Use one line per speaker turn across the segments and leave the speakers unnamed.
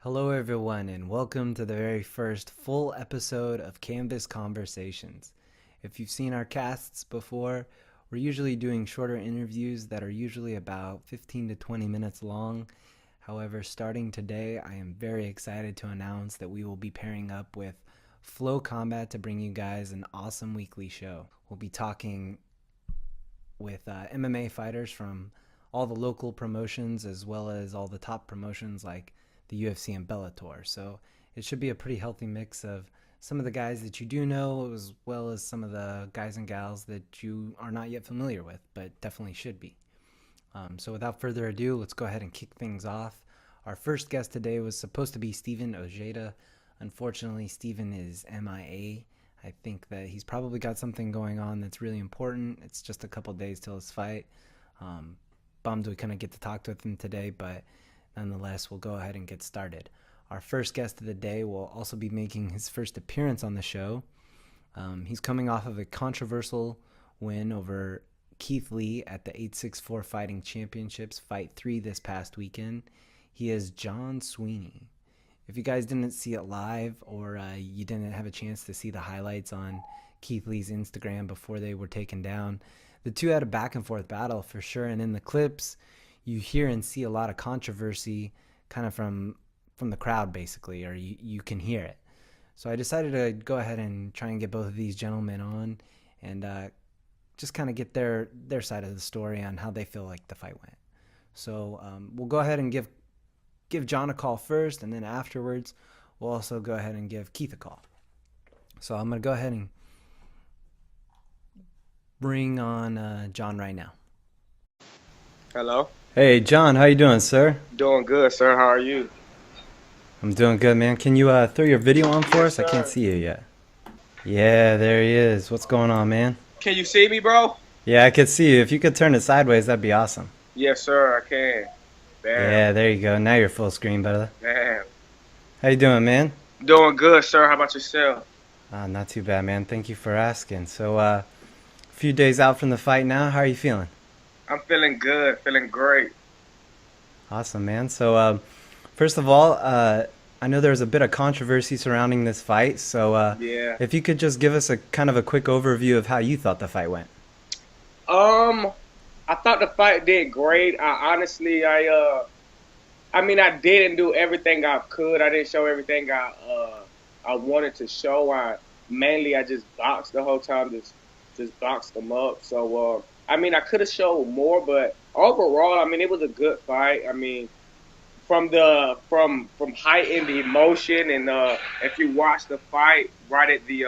Hello, everyone, and welcome to the very first full episode of Canvas Conversations. If you've seen our casts before, we're usually doing shorter interviews that are usually about 15 to 20 minutes long. However, starting today, I am very excited to announce that we will be pairing up with Flow Combat to bring you guys an awesome weekly show. We'll be talking with MMA fighters from all the local promotions as well as all the top promotions like the UFC and Bellator. So it should be a pretty healthy mix of some of the guys that you do know as well as some of the guys and gals that you are not yet familiar with, but definitely should be. So without further ado, let's go ahead and kick things off. Our first guest today was supposed to be Steven Ojeda. Unfortunately, Steven is MIA. I think that he's probably got something going on that's really important. It's just a couple days till his fight. Bummed we couldn't get to talk with him today, but nonetheless, we'll go ahead and get started. Our first guest of the day will also be making his first appearance on the show. He's coming off of a controversial win over Keith Lee at the 864 Fighting Championships Fight 3 this past weekend. He is John Sweeney. If you guys didn't see it live or you didn't have a chance to see the highlights on Keith Lee's Instagram before they were taken down, the two had a back and forth battle for sure. And in the clips, you hear and see a lot of controversy kind of from the crowd, basically, or you can hear it. So I decided to go ahead and try and get both of these gentlemen on and just kind of get their side of the story on how they feel like the fight went. So we'll go ahead and give John a call first, and then afterwards we'll also go ahead and give Keith a call. So I'm going to go ahead and bring on John right now.
Hello.
Hey, John, how you doing, sir?
Doing good, sir. How are you?
I'm doing good, man. Can you throw your video on for us?
Yes,
I can't
sir.
see you yet. Yeah, there he is. What's going on, man?
Can you see me, bro?
Yeah, I could see you. If you could turn it sideways, that'd be awesome.
Yes, sir. I can. Damn.
Yeah, there you go. Now you're full screen, brother.
Damn.
How you doing, man?
Doing good, sir. How about yourself?
Not too bad, man. Thank you for asking. So, a few days out from the fight now. How are you feeling?
I'm feeling good. Feeling great.
Awesome, man. So, first of all, I know there was a bit of controversy surrounding this fight. So,
Yeah.
if you could just give us a kind of a quick overview of how you thought the fight went.
I thought the fight did great. I didn't do everything I could. I didn't show everything I wanted to show. I just boxed the whole time, just boxed them up. So I could have showed more, but overall, it was a good fight. From heightened emotion, and if you watch the fight right at the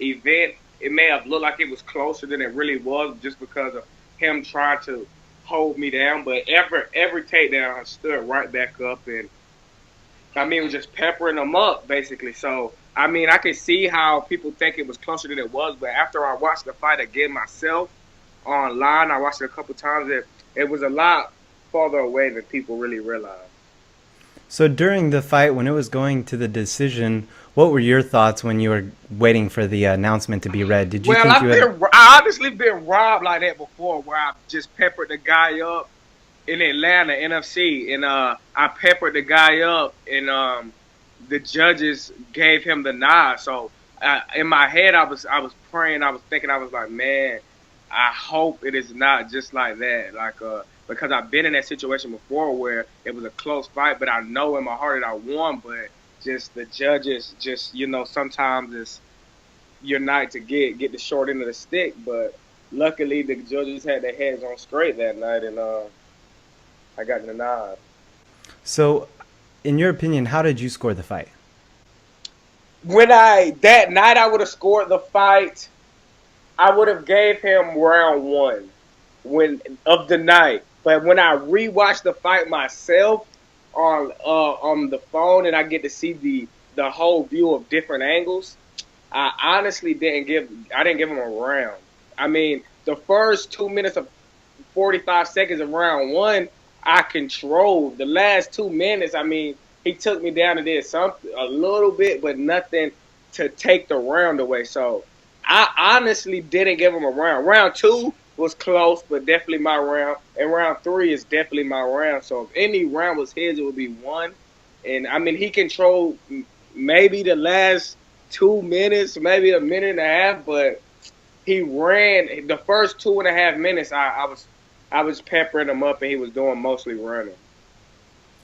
event, it may have looked like it was closer than it really was, just because of him trying to hold me down. But every takedown, I stood right back up, and it was just peppering them up basically. So I could see how people think it was closer than it was, but after I watched the fight again myself online, I watched it a couple times. It was a lot farther away than people really realized.
So during the fight, when it was going to the decision, what were your thoughts when you were waiting for the announcement to be read? Did you think
I honestly been robbed like that before, where I just peppered the guy up in Atlanta, NFC, and I peppered the guy up, and the judges gave him the nod. So in my head, I was praying, I was thinking, I was like, man, I hope it is not just like that, because I've been in that situation before where it was a close fight, but I know in my heart that I won, but just the judges, sometimes it's your night to get the short end of the stick. But luckily, the judges had their heads on straight that night, and I got the nod.
So, in your opinion, how did you score the fight?
That night I would have scored the fight, I would have gave him round one of the night. But when I rewatched the fight myself on the phone, and I get to see the whole view of different angles, I honestly didn't give him a round. The first 2 minutes of 45 seconds of round one, I controlled. The last 2 minutes, he took me down and did something a little bit, but nothing to take the round away. So I honestly didn't give him a round. Round two was close, but definitely my round. And round three is definitely my round. So if any round was his, it would be one. And I mean, he controlled maybe the last 2 minutes, maybe a minute and a half, but he ran the first 2.5 minutes. I was peppering him up, and he was doing mostly running.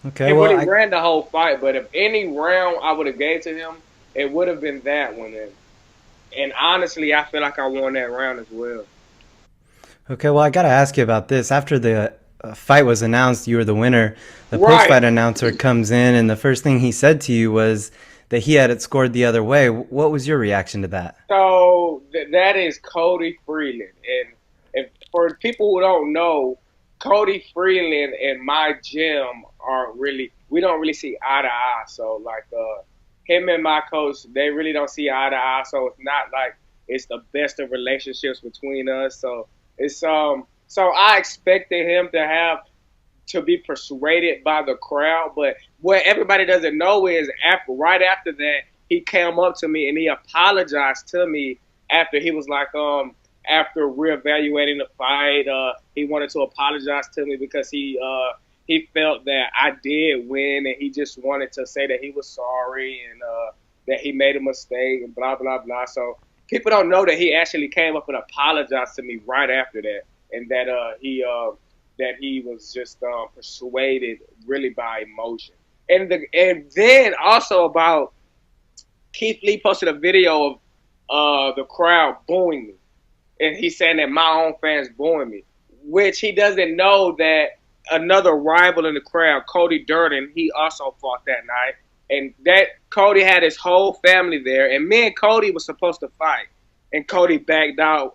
Okay,
He
well,
really ran the whole fight, but if any round I would have gave to him, it would have been that one. And honestly, I feel like I won that round as well.
I got to ask you about this. After the fight was announced, you were the winner. The
Right.
post-fight announcer comes in, and the first thing he said to you was that he had it scored the other way. What was your reaction to that?
So that is Cody Freeland, and if for people who don't know, Cody Freeland and my gym aren't really we don't really see eye to eye. So like him and my coach, they really don't see eye to eye. So it's not like it's the best of relationships between us. So it's so I expected him to be persuaded by the crowd. But what everybody doesn't know is right after that, he came up to me and he apologized to me after he was like, after reevaluating the fight, he wanted to apologize to me because he felt that I did win and he just wanted to say that he was sorry and that he made a mistake and blah, blah, blah. So people don't know that he actually came up and apologized to me right after that, and that he was just persuaded really by emotion. And then also about Keith Lee posted a video of the crowd booing me, and he's saying that my own fans booing me, which he doesn't know that another rival in the crowd, Cody Durden, he also fought that night, and that Cody had his whole family there, and me and Cody was supposed to fight, and Cody backed out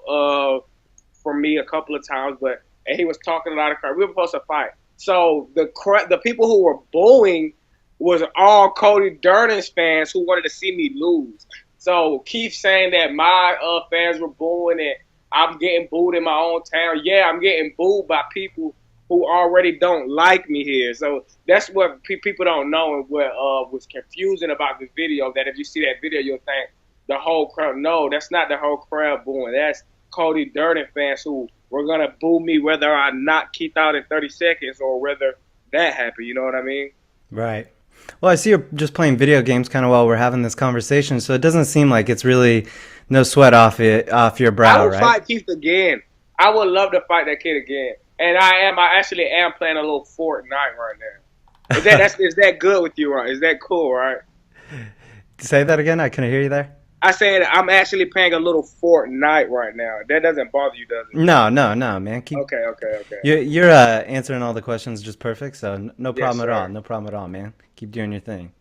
from me a couple of times, but. And he was talking a lot of crap. We were supposed to fight. So the people who were booing was all Cody Durden's fans who wanted to see me lose. So Keith saying that my fans were booing and I'm getting booed in my own town. Yeah, I'm getting booed by people who already don't like me here. So that's what people don't know and what was confusing about the video, that if you see that video, you'll think the whole crowd. No, that's not the whole crowd booing. That's Cody Durden fans who were going to boo me whether I knock Keith out in 30 seconds or whether that happened. You know what I mean?
Right. Well, I see you're just playing video games kind of while we're having this conversation, so it doesn't seem like it's really no sweat off your brow,
I would
right?
fight Keith again. I would love to fight that kid again. And I actually am playing a little Fortnite right now. Is that good with you, right? Is that cool, right?
Say that again? I couldn't hear you there.
I said I'm actually playing a little Fortnite right now. That doesn't bother you, does it?
No, man.
Okay.
You're answering all the questions just perfect, so no problem
Yes,
at all.
sir.
No problem at all, man. Keep doing your thing.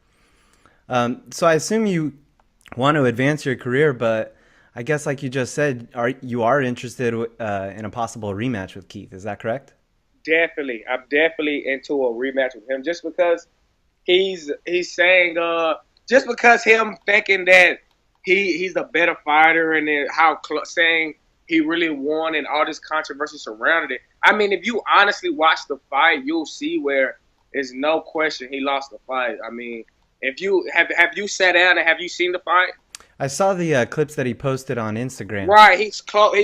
So I assume you want to advance your career, but I guess like you just said, you are interested in a possible rematch with Keith. Is that correct?
Definitely. I'm definitely into a rematch with him just because he's saying just because him thinking that he's a better fighter and then saying he really won and all this controversy surrounded it. I mean, if you honestly watch the fight, you'll see where there's no question he lost the fight. I mean, if you have you sat down and have you seen the fight?
I saw the clips that he posted on Instagram.
Right, he's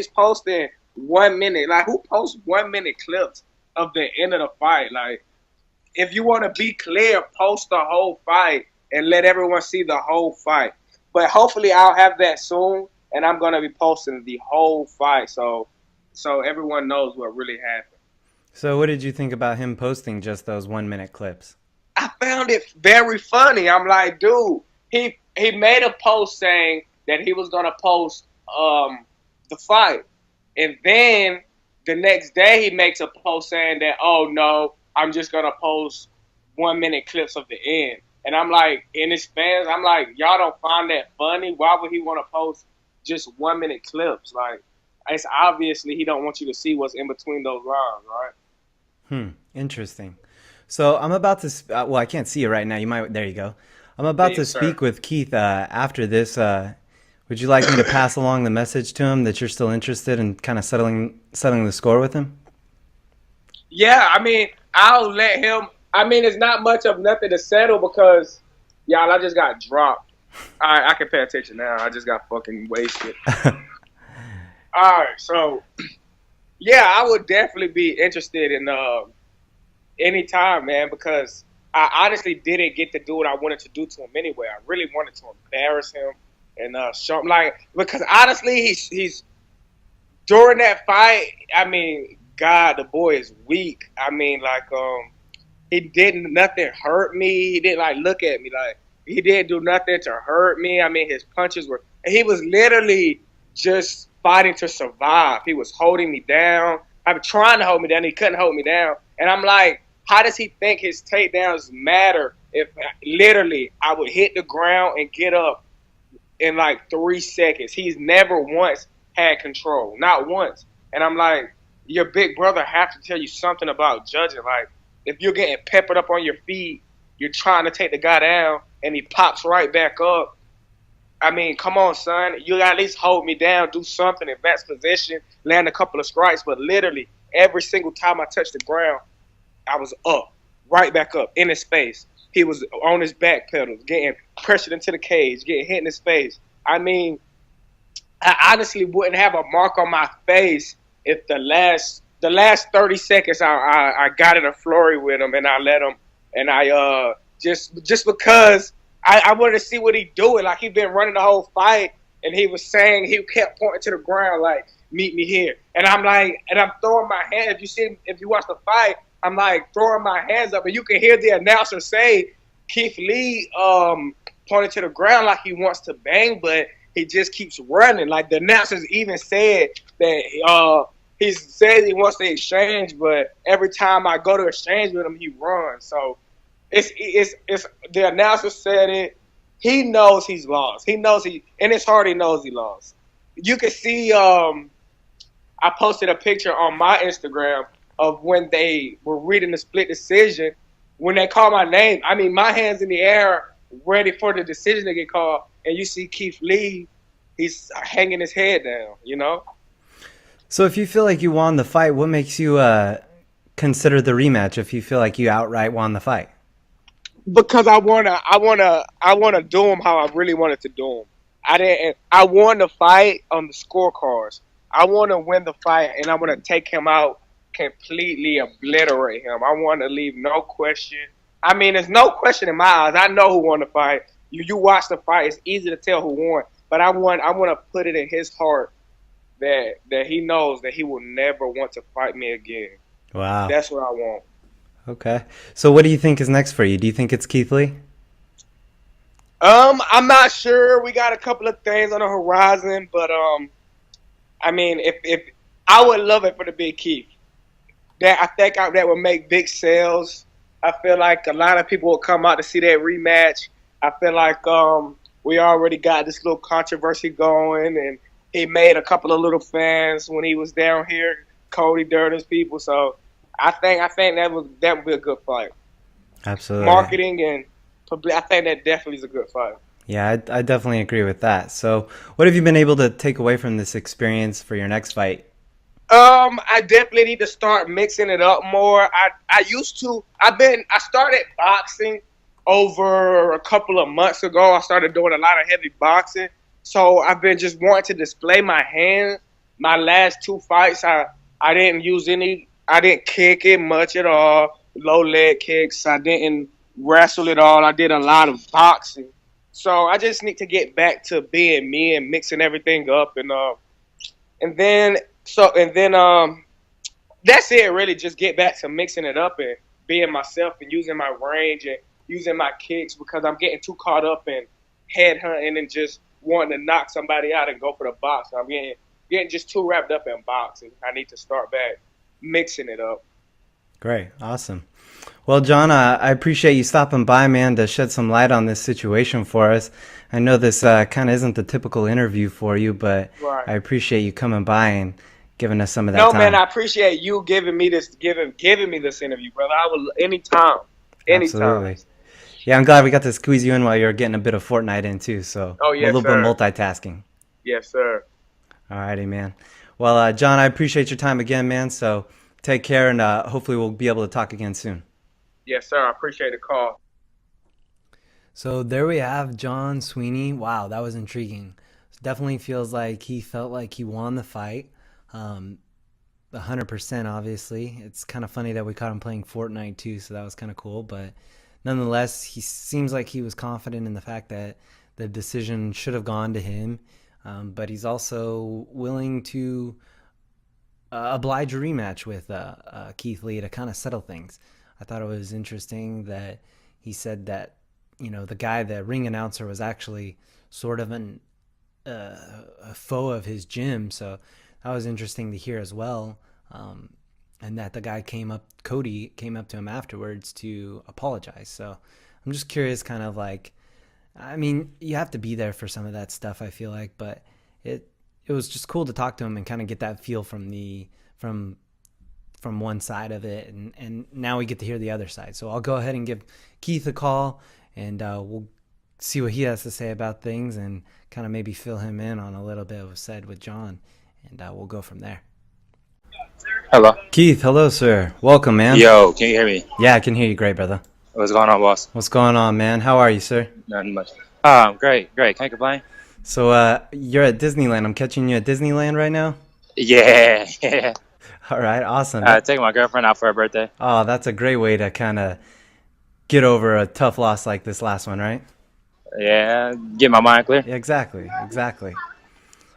posting 1 minute. Like, who posts 1 minute clips of the end of the fight? Like, if you want to be clear, post the whole fight and let everyone see the whole fight. But hopefully I'll have that soon, and I'm going to be posting the whole fight so everyone knows what really happened.
So what did you think about him posting just those 1 minute clips?
I found it very funny. I'm like, dude, he made a post saying that he was going to post the fight. And then the next day he makes a post saying that, oh, no, I'm just going to post 1 minute clips of the end. And I'm like, in his fans, I'm like, y'all don't find that funny? Why would he want to post just 1 minute clips? Like, it's obviously he don't want you to see what's in between those lines, right?
Interesting. So I'm about to, well, I can't see it right now. There you go. I'm about to speak with Keith after this. Would you like me to pass along the message to him that you're still interested in kind of settling the score with him?
Yeah, I mean, I'll let him. I mean, it's not much of nothing to settle because, y'all, I just got dropped. I can pay attention now. I just got fucking wasted. All right, so, yeah, I would definitely be interested in any time, man, because I honestly didn't get to do what I wanted to do to him anyway. I really wanted to embarrass him and show him, like, because honestly, he's during that fight. I mean, God, the boy is weak. I mean, like, he didn't nothing hurt me. He didn't like look at me like he didn't do nothing to hurt me. I mean, his punches were. He was literally just fighting to survive. He was holding me down. I'm trying to hold me down. He couldn't hold me down, and I'm like, how does he think his takedowns matter if literally I would hit the ground and get up in like 3 seconds? He's never once had control, not once. And I'm like, your big brother have to tell you something about judging. Like, if you're getting peppered up on your feet, you're trying to take the guy down, and he pops right back up. I mean, come on, son. You got to at least hold me down, do something, advance position, land a couple of strikes. But literally, every single time I touched the ground, I was up, right back up, in his face. He was on his back pedals, getting pressured into the cage, getting hit in his face. I mean, I honestly wouldn't have a mark on my face if the last 30 seconds I got in a flurry with him and I let him, and I just because I wanted to see what he doing. Like, he been running the whole fight, and he was saying, he kept pointing to the ground like, meet me here. And I'm like, and I'm throwing my hand. If you watch the fight, I'm like throwing my hands up, and you can hear the announcer say, Keith Lee pointed to the ground like he wants to bang, but he just keeps running. Like, the announcers even said that he says he wants to exchange, but every time I go to exchange with him, he runs. So it's the announcer said it. He knows he's lost. He knows in his heart he knows he lost. You can see. I posted a picture on my Instagram of when they were reading the split decision. When they called my name, I mean, my hands in the air, ready for the decision to get called, and you see Keith Lee, he's hanging his head down, you know?
So if you feel like you won the fight, what makes you consider the rematch if you feel like you outright won the fight?
Because I wanna do him how I really wanted to do him. I won the fight on the scorecards. I want to win the fight, and I want to take him out, completely obliterate him. I want to leave no question. I mean, there's no question in my eyes. I know who won the fight. You watch the fight, it's easy to tell who won. But I want to put it in his heart that he knows that he will never want to fight me again.
Wow.
That's what I want.
Okay. So what do you think is next for you? Do you think it's Keith Lee?
I'm not sure. We got a couple of things on the horizon, but I mean, if I would love it for the big Keith. I think that would make big sales. I feel like a lot of people will come out to see that rematch. I feel like we already got this little controversy going, and he made a couple of little fans when he was down here, Cody Durden's people. So I think that would be a good fight.
Absolutely.
Marketing and I think that definitely is a good fight.
Yeah, I definitely agree with that. So what have you been able to take away from this experience for your next fight?
I definitely need to start mixing it up more. I started boxing over a couple of months ago. I started doing a lot of heavy boxing. So I've been just wanting to display my hands. My last 2 fights, I didn't kick it much at all. Low leg kicks. I didn't wrestle at all. I did a lot of boxing. So I just need to get back to being me and mixing everything up, and then that's it really. Just get back to mixing it up and being myself and using my range and using my kicks, because I'm getting too caught up in headhunting and just wanting to knock somebody out and go for the box. I'm getting just too wrapped up in boxing. I need to start back mixing it up.
Great. Awesome. Well, John, I appreciate you stopping by, man, to shed some light on this situation for us. I know this kind of isn't the typical interview for you, but
Right.
I appreciate you coming by and giving us some of that
No,
time.
man, I appreciate you giving me this interview, brother. I will anytime.
Absolutely. Yeah, I'm glad we got to squeeze you in while you're getting a bit of Fortnite in too. So
Oh, yes,
a little
sir.
bit of multitasking.
Yes, sir.
All righty, man. Well, John, I appreciate your time again, man. So take care, and hopefully we'll be able to talk again soon.
Yes, sir. I appreciate the call.
So there we have John Sweeney. Wow, that was intriguing. Definitely feels like he felt like he won the fight. 100%, obviously. It's kind of funny that we caught him playing Fortnite too, so that was kind of cool. But nonetheless, he seems like he was confident in the fact that the decision should have gone to him, but he's also willing to oblige a rematch with Keith Lee to kind of settle things. I thought it was interesting that he said that, the ring announcer was actually sort of a foe of his gym. So that was interesting to hear as well. And that the guy Cody came up to him afterwards to apologize. So I'm just curious, kind of like, I mean, you have to be there for some of that stuff, I feel like, but it was just cool to talk to him and kind of get that feel from one side of it, and now we get to hear the other side. So I'll go ahead and give Keith a call, and we'll see what he has to say about things, and kind of maybe fill him in on a little bit of what was said with John, and we'll go from there.
Hello.
Keith, hello, sir. Welcome, man.
Yo, can you hear me?
Yeah, I can hear you great, brother.
What's going on, boss?
What's going on, man? How are you, sir?
Nothing much. Great. Can't complain.
So you're at Disneyland. I'm catching you at Disneyland right now?
Yeah.
All right, awesome.
Taking my girlfriend out for her birthday.
Oh, that's a great way to kind of get over a tough loss like this last one, right?
Yeah, get my mind clear.
Yeah, exactly.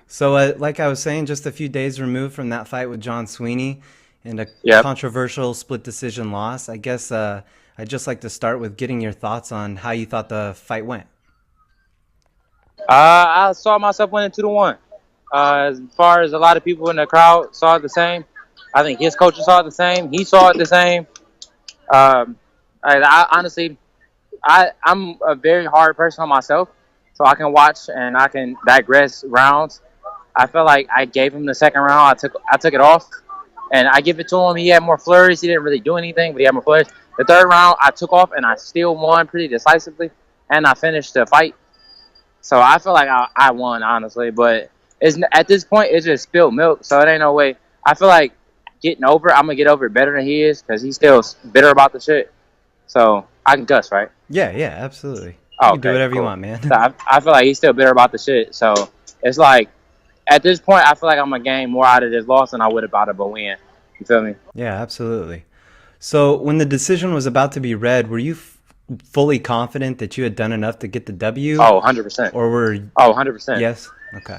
So, like I was saying, just a few days removed from that fight with John Sweeney and a controversial split decision loss, I guess I'd just like to start with getting your thoughts on how you thought the fight went.
I saw myself winning 2-1. As far as a lot of people in the crowd saw it the same, I think his coaches saw it the same. He saw it the same. I honestly, I'm a very hard person on myself, so I can watch and I can digress rounds. I felt like I gave him the second round. I took it off, and I give it to him. He had more flurries. He didn't really do anything, but he had more flurries. The third round, I took off, and I still won pretty decisively, and I finished the fight. So I feel like I won, honestly. But at this point, it's just spilled milk, so it ain't no way. I feel like getting over it, I'm going to get over it better than he is because he's still bitter about the shit. So I can cuss, right?
Yeah, absolutely.
You
can do whatever you want, man.
So I feel like he's still bitter about the shit. So it's like, at this point, I feel like I'm going to gain more out of this loss than I would have out of a win. You feel me?
Yeah, absolutely. So when the decision was about to be read, were you fully confident that you had done enough to get the W?
Oh, 100%.
Or were...
Oh, 100%.
Yes? Okay.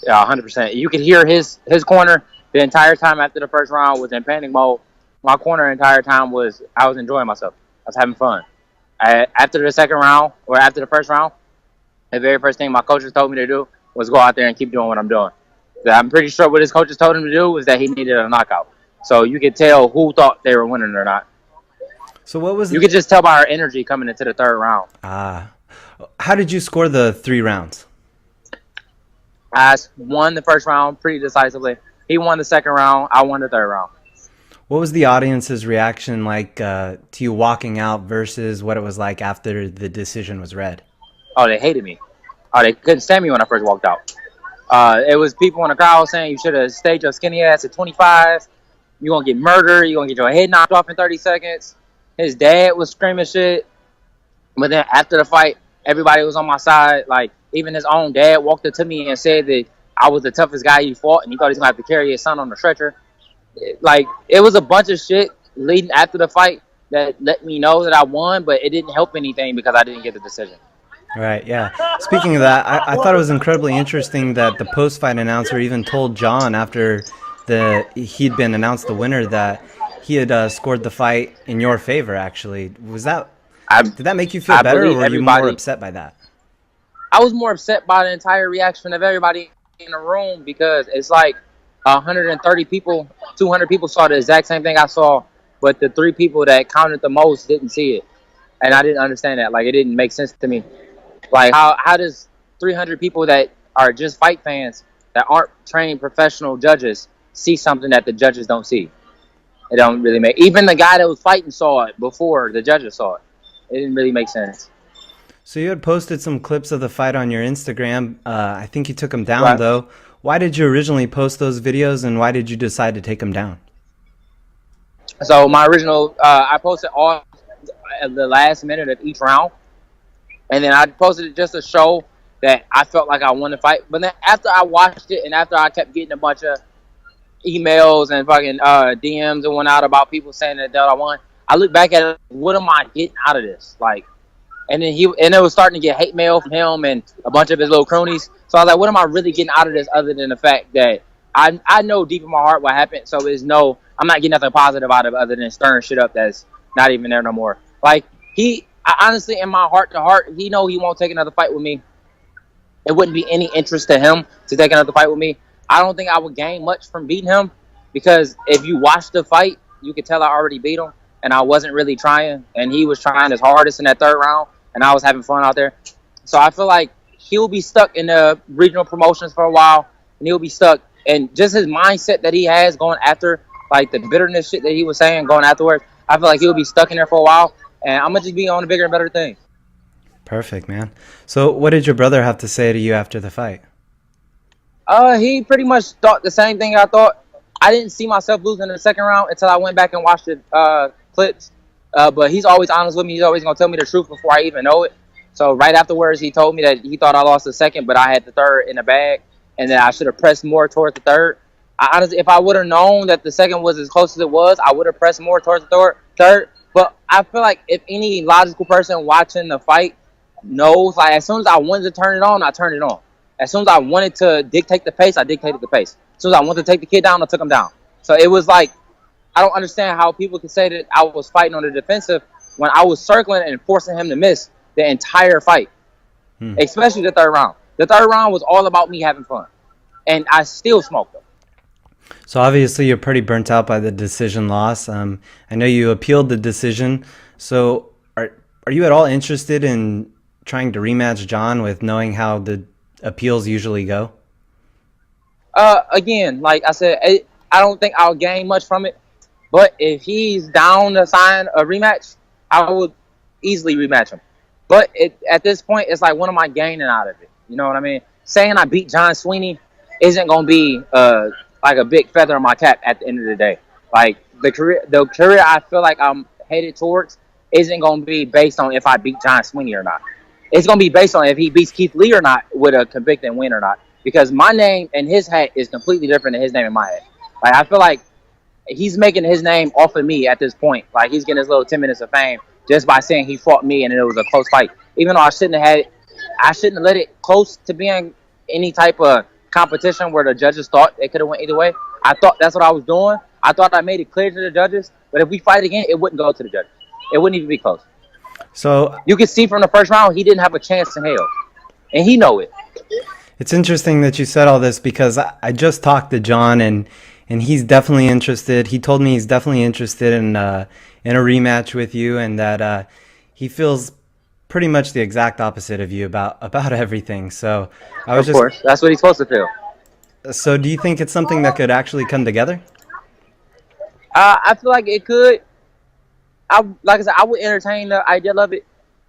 Yeah, 100%. You could hear his corner the entire time after the first round was in panic mode. My corner the entire time I was enjoying myself. I was having fun. After the second round, or after the first round, the very first thing my coaches told me to do was go out there and keep doing what I'm doing. I'm pretty sure what his coaches told him to do was that he needed a knockout. So you could tell who thought they were winning or not.
So what was...
You could just tell by our energy coming into the third round.
How did you score the 3 rounds?
I won the first round pretty decisively. He won the second round. I won the third round.
What was the audience's reaction like to you walking out versus what it was like after the decision was read?
Oh, they hated me. Oh, they couldn't stand me when I first walked out. It was people in the crowd saying you should have stayed your skinny ass at 25. You're going to get murdered. You're going to get your head knocked off in 30 seconds. His dad was screaming shit. But then after the fight, everybody was on my side. Like, even his own dad walked up to me and said that I was the toughest guy he fought, and he thought he was going to have to carry his son on the stretcher. Like, it was a bunch of shit leading after the fight that let me know that I won, but it didn't help anything because I didn't get the decision.
Right, yeah. Speaking of that, I thought it was incredibly interesting that the post-fight announcer even told John after he'd been announced the winner that he had scored the fight in your favor, actually. Did that make you feel better, or were you more upset by that?
I was more upset by the entire reaction of everybody in the room because it's like 130 people, 200 people saw the exact same thing I saw, but the 3 people that counted the most didn't see it. And I didn't understand that. Like, it didn't make sense to me. Like, how does 300 people that are just fight fans, that aren't trained professional judges, see something that the judges don't see? It don't really make... Even the guy that was fighting saw it before the judges saw it. It didn't really make sense.
So you had posted some clips of the fight on your Instagram. I think you took them down, though. Why did you originally post those videos, and why did you decide to take them down?
So my original... I posted all the last minute of each round. And then I posted it just to show that I felt like I won the fight. But then after I watched it and after I kept getting a bunch of emails and fucking DMs and whatnot about people saying that I won, I look back at it, what am I getting out of this? Like, and then it was starting to get hate mail from him and a bunch of his little cronies. So I was like, what am I really getting out of this other than the fact that I know deep in my heart what happened. So I'm not getting nothing positive out of it other than stirring shit up that's not even there no more. Like, honestly, in my heart to heart, he won't take another fight with me. It wouldn't be any interest to him to take another fight with me. I don't think I would gain much from beating him, because if you watch the fight, you could tell I already beat him, and I wasn't really trying, and he was trying his hardest in that third round, and I was having fun out there. So I feel like he'll be stuck in the regional promotions for a while, and he'll be stuck. And just his mindset that he has going after, like the bitterness shit that he was saying going afterwards, I feel like he'll be stuck in there for a while, and I'm going to just be on the bigger and better things.
Perfect, man. So what did your brother have to say to you after the fight?
He pretty much thought the same thing I thought. I didn't see myself losing in the second round until I went back and watched the clips. But he's always honest with me. He's always going to tell me the truth before I even know it. So right afterwards, he told me that he thought I lost the second, but I had the third in the bag, and that I should have pressed more towards the third. Honestly, if I would have known that the second was as close as it was, I would have pressed more towards the third. But I feel like if any logical person watching the fight knows, like, as soon as I wanted to turn it on, I turned it on. As soon as I wanted to dictate the pace, I dictated the pace. As soon as I wanted to take the kid down, I took him down. So it was like, I don't understand how people can say that I was fighting on the defensive when I was circling and forcing him to miss the entire fight, especially the third round. The third round was all about me having fun, and I still smoked him.
So obviously you're pretty burnt out by the decision loss. I know you appealed the decision. So are you at all interested in trying to rematch John, with knowing how the appeals usually go?
Again, like I said, I don't think I'll gain much from it. But if he's down to sign a rematch, I would easily rematch him. But at this point, it's like, what am I gaining out of it? You know what I mean? Saying I beat John Sweeney isn't going to be like a big feather in my cap at the end of the day. Like, the career I feel like I'm headed towards isn't going to be based on if I beat John Sweeney or not. It's going to be based on if he beats Keith Lee or not, with a convicting win or not. Because my name in his hat is completely different than his name in my hat. Like, I feel like he's making his name off of me at this point. Like, he's getting his little 10 minutes of fame just by saying he fought me and it was a close fight. Even though I shouldn't have let it close to being any type of competition where the judges thought it could have went either way. I thought that's what I was doing. I thought I made it clear to the judges. But if we fight again, it wouldn't go to the judges. It wouldn't even be close. So you can see from the first round, he didn't have a chance in hell. And he know it.
It's interesting that you said all this, because I just talked to John, and he's definitely interested. He told me he's definitely interested in a rematch with you, and that he feels pretty much the exact opposite of you about everything. So
of course, that's what he's supposed to feel.
So do you think it's something that could actually come together?
I feel like it could. Like I said, I would entertain the idea of it.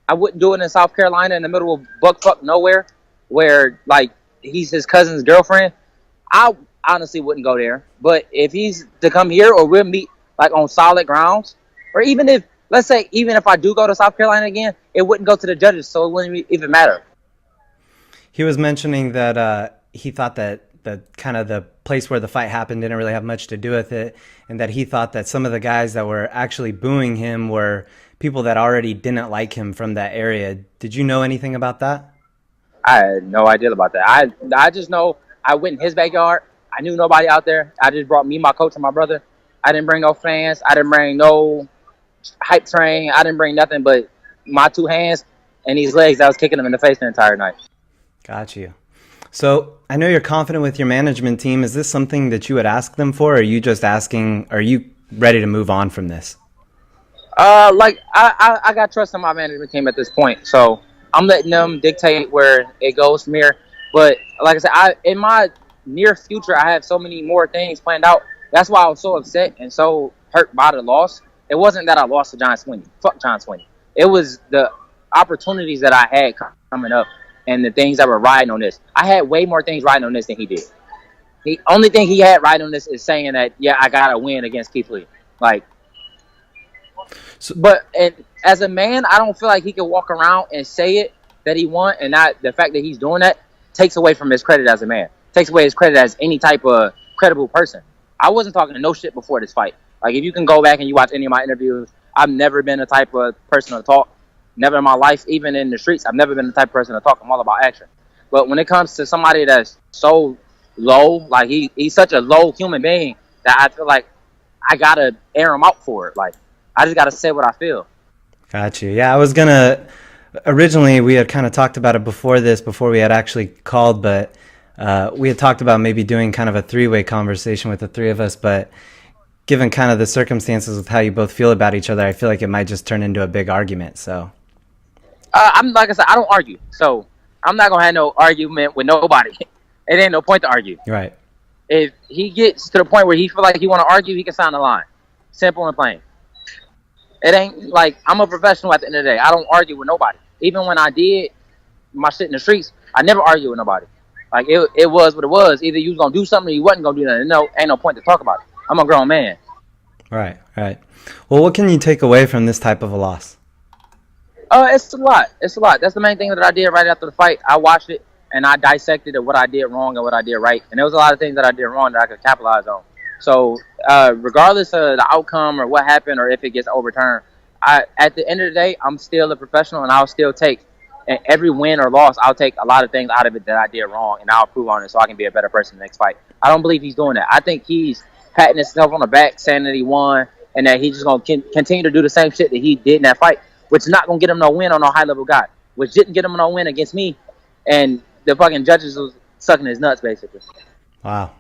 I wouldn't do it in South Carolina in the middle of buckfuck nowhere, where like he's his cousin's girlfriend. I honestly wouldn't go there. But if he's to come here, or we'll meet like on solid grounds, or even if, let's say, even if I do go to South Carolina again, it wouldn't go to the judges, so it wouldn't even matter.
He was mentioning that he thought that kind of the place where the fight happened didn't really have much to do with it, and that he thought that some of the guys that were actually booing him were people that already didn't like him from that area. Did you know anything about that?
I had no idea about that. I just know I went in his backyard. I knew nobody out there. I just brought me, my coach, and my brother. I didn't bring no fans. I didn't bring no hype train. I didn't bring nothing but my two hands and these legs. I was kicking them in the face the entire night. Got
you. So I know you're confident with your management team. Is this something that you would ask them for, or are you just asking, are you ready to move on from this?
Like I got trust in my management team at this point, so I'm letting them dictate where it goes from here. But like I said, in my near future, I have so many more things planned out. That's why I was so upset and so hurt by the loss. It wasn't that I lost to John Sweeney. Fuck John Sweeney. It was the opportunities that I had coming up and the things that were riding on this. I had way more things riding on this than he did. The only thing he had riding on this is saying that, yeah, I got to win against Keith Lee. Like, but and as a man, I don't feel like he can walk around and say it that he won, and not the fact that he's doing that takes away from his credit as a man. Takes away his credit as any type of credible person. I wasn't talking to no shit before this fight. Like, if you can go back and you watch any of my interviews, I've never been the type of person to talk. Never in my life, even in the streets, I've never been the type of person to talk. I'm all about action. But when it comes to somebody that's so low, like he's such a low human being that I feel like I gotta air him out for it. Like I just gotta say what I feel.
Got you. Yeah, I was gonna. Originally, we had kind of talked about it before we had actually called, but we had talked about maybe doing kind of a three-way conversation with the three of us. But given kind of the circumstances with how you both feel about each other, I feel like it might just turn into a big argument. So,
I'm like I said, I don't argue, so I'm not gonna have no argument with nobody. It ain't no point to argue.
right.
If he gets to the point where he feel like he want to argue, he can sign the line. Simple and plain. It ain't like I'm a professional at the end of the day. I don't argue with nobody. Even when I did my shit in the streets, I never argued with nobody. Like it was what it was. Either you was gonna do something or you wasn't gonna do nothing. No, ain't no point to talk about it. I'm a grown man.
Right. Right. Well, what can you take away from this type of a loss?
It's a lot. It's a lot. That's the main thing that I did right after the fight. I watched it and I dissected what I did wrong and what I did right. And there was a lot of things that I did wrong that I could capitalize on. So regardless of the outcome or what happened or if it gets overturned, at the end of the day, I'm still a professional and I'll still take every win or loss. I'll take a lot of things out of it that I did wrong and I'll improve on it so I can be a better person in the next fight. I don't believe he's doing that. I think he's patting himself on the back, saying that he won and that he's just going to continue to do the same shit that he did in that fight, which is not going to get him no win on no high-level guy, which didn't get him no win against me, and the fucking judges was sucking his nuts, basically.
Wow.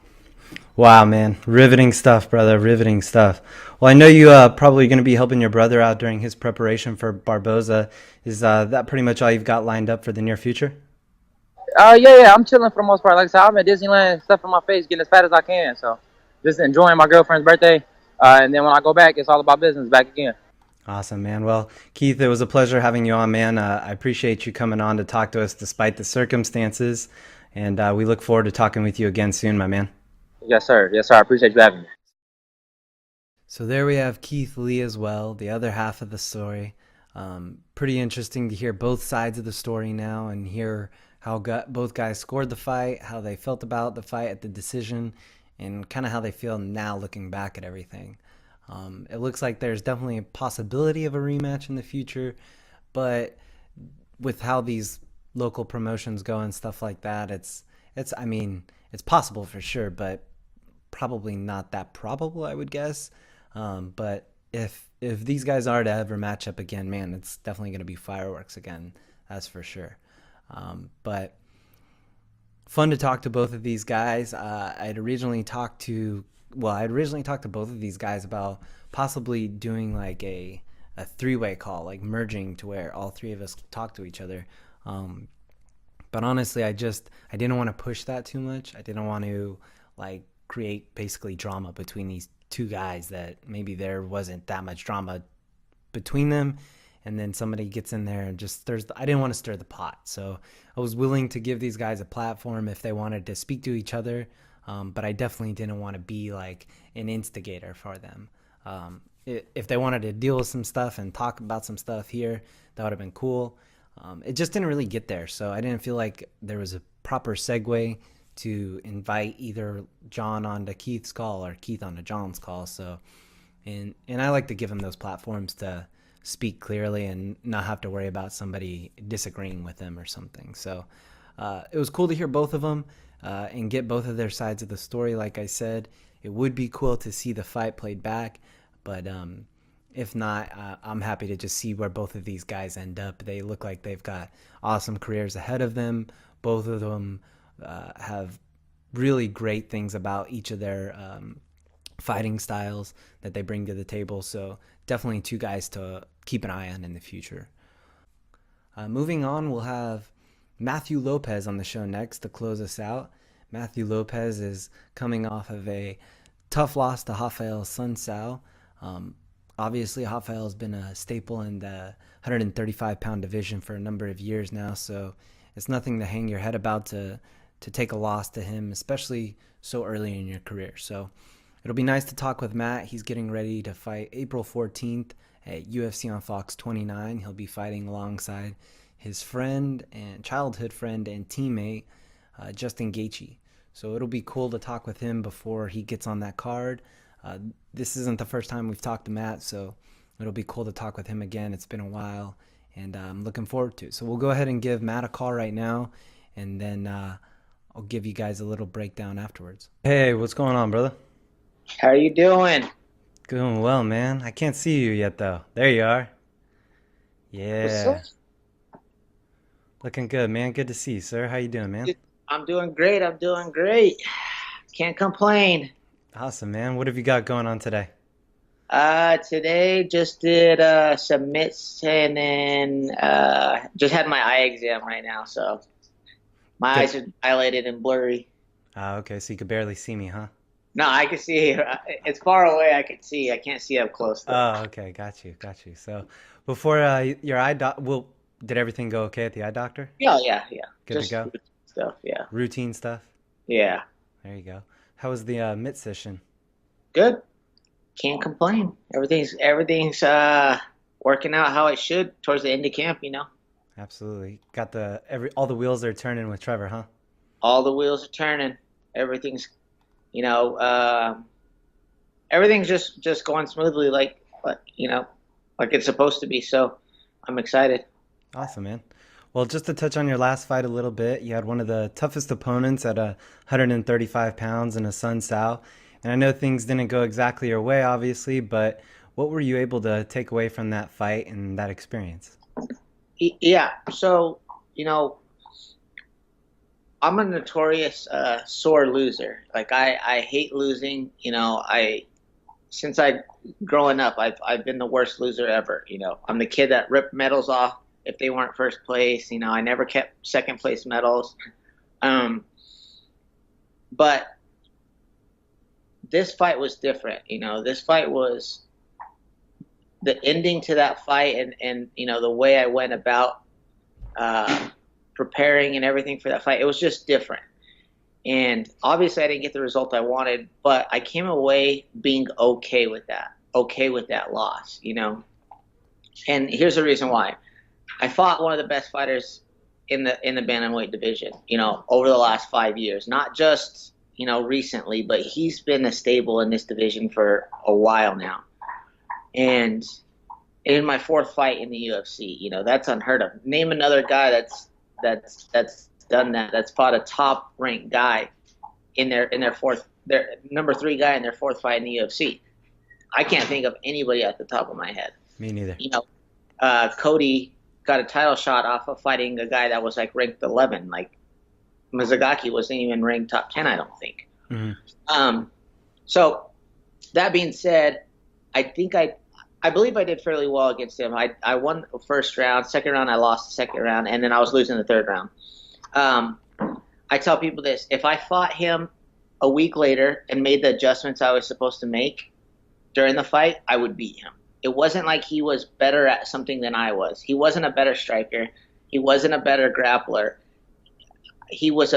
Wow, man. Riveting stuff, brother. Riveting stuff. Well, I know you probably going to be helping your brother out during his preparation for Barboza. Is that pretty much all you've got lined up for the near future?
Yeah. I'm chilling for the most part. Like I said, I'm at Disneyland, stuff in my face, getting as fat as I can. So just enjoying my girlfriend's birthday. And then when I go back, it's all about business back again.
Awesome, man. Well, Keith, it was a pleasure having you on, man. I appreciate you coming on to talk to us despite the circumstances. And we look forward to talking with you again soon, my man.
Yes, sir. Yes, sir. I appreciate you having me.
So there we have Keith Lee as well, the other half of the story. Pretty interesting to hear both sides of the story now and hear how both guys scored the fight, how they felt about the fight at the decision, and kind of how they feel now looking back at everything. It looks like there's definitely a possibility of a rematch in the future, but with how these local promotions go and stuff like that, it's possible for sure, but probably not that probable, I would guess. But if these guys are to ever match up again, man, it's definitely going to be fireworks again. That's for sure. But fun to talk to both of these guys. I'd originally talked to both of these guys about possibly doing like a three-way call, like merging to where all three of us talk to each other. But honestly, I didn't want to push that too much. I didn't want to like create basically drama between these two guys that maybe there wasn't that much drama between them. And then somebody gets in there and just I didn't want to stir the pot. So I was willing to give these guys a platform if they wanted to speak to each other. But I definitely didn't want to be like an instigator for them. If they wanted to deal with some stuff and talk about some stuff here, that would have been cool. It just didn't really get there. So I didn't feel like there was a proper segue to invite either John onto Keith's call or Keith onto John's call. So, and I like to give them those platforms to speak clearly and not have to worry about somebody disagreeing with them or something. So it was cool to hear both of them and get both of their sides of the story. Like I said, it would be cool to see the fight played back, but if not, I'm happy to just see where both of these guys end up. They look like they've got awesome careers ahead of them. Both of them have really great things about each of their fighting styles that they bring to the table. So definitely two guys to keep an eye on in the future. Moving on, we'll have Matthew Lopez on the show next to close us out. Matthew Lopez is coming off of a tough loss to Rafael Sunsao. Obviously, Rafael has been a staple in the 135-pound division for a number of years now, so it's nothing to hang your head about to take a loss to him, especially so early in your career. So it'll be nice to talk with Matt. He's getting ready to fight April 14th at UFC on Fox 29. He'll be fighting alongside his friend and childhood friend and teammate, Justin Gaethje. So it'll be cool to talk with him before he gets on that card. This isn't the first time we've talked to Matt, so it'll be cool to talk with him again. It's been a while, and I'm looking forward to it. So we'll go ahead and give Matt a call right now, and then I'll give you guys a little breakdown afterwards. Hey, what's going on, brother?
How you doing?
Doing well, man. I can't see you yet, though. There you are.
What's
Yeah.
up?
Looking good, man. Good to see you, sir. How you doing, man?
I'm doing great. I'm doing great. Can't complain.
Awesome, man. What have you got going on today?
Today just did some mitts and then just had my eye exam right now, so my
Good.
eyes are dilated and blurry.
Okay, so you could barely see me, huh?
No, I can see. It's far away. I can see. I can't see up close though.
Oh, okay. Got you. Got you. So before your eye doc, well, did everything go okay at the eye doctor?
Yeah, yeah, yeah.
Good to
Just
go?
stuff. Yeah,
Routine stuff?
yeah.
There you go. How was the mitt session?
Good. Can't complain. Everything's working out how it should towards the end of camp.
Absolutely. Got all the wheels are turning with Trevor, huh?
All the wheels are turning. Everything's, you know, uh, everything's just going smoothly, like it's supposed to be. So I'm excited.
Awesome, man. Well, just to touch on your last fight a little bit, you had one of the toughest opponents at 135 pounds in a Sun Sao. And I know things didn't go exactly your way, obviously, but what were you able to take away from that fight and that experience?
Yeah. So, I'm a notorious sore loser. Like I hate losing. Since growing up, I've been the worst loser ever. I'm the kid that ripped medals off if they weren't first place. I never kept second place medals. But this fight was different. This fight was the ending to that fight, and the way I went about preparing and everything for that fight. It was just different. And obviously I didn't get the result I wanted, but I came away being okay with that loss. And here's the reason why. I fought one of the best fighters in the bantamweight division, over the last 5 years, not just, recently, but he's been a staple in this division for a while now. And in my fourth fight in the UFC, that's unheard of. Name another guy that's done that, that's fought a top ranked guy in their number 3 guy in their fourth fight in the UFC. I can't think of anybody at the top of my head.
Me neither.
Cody got a title shot off of fighting a guy that was like ranked 11. Like Mizugaki wasn't even ranked top 10, I don't think.
Mm-hmm.
So that being said, I believe I did fairly well against him. I won the first round. Second round, I lost the second round, and then I was losing the third round. I tell people this: if I fought him a week later and made the adjustments I was supposed to make during the fight, I would beat him. It wasn't like he was better at something than I was. He wasn't a better striker. He wasn't a better grappler. He was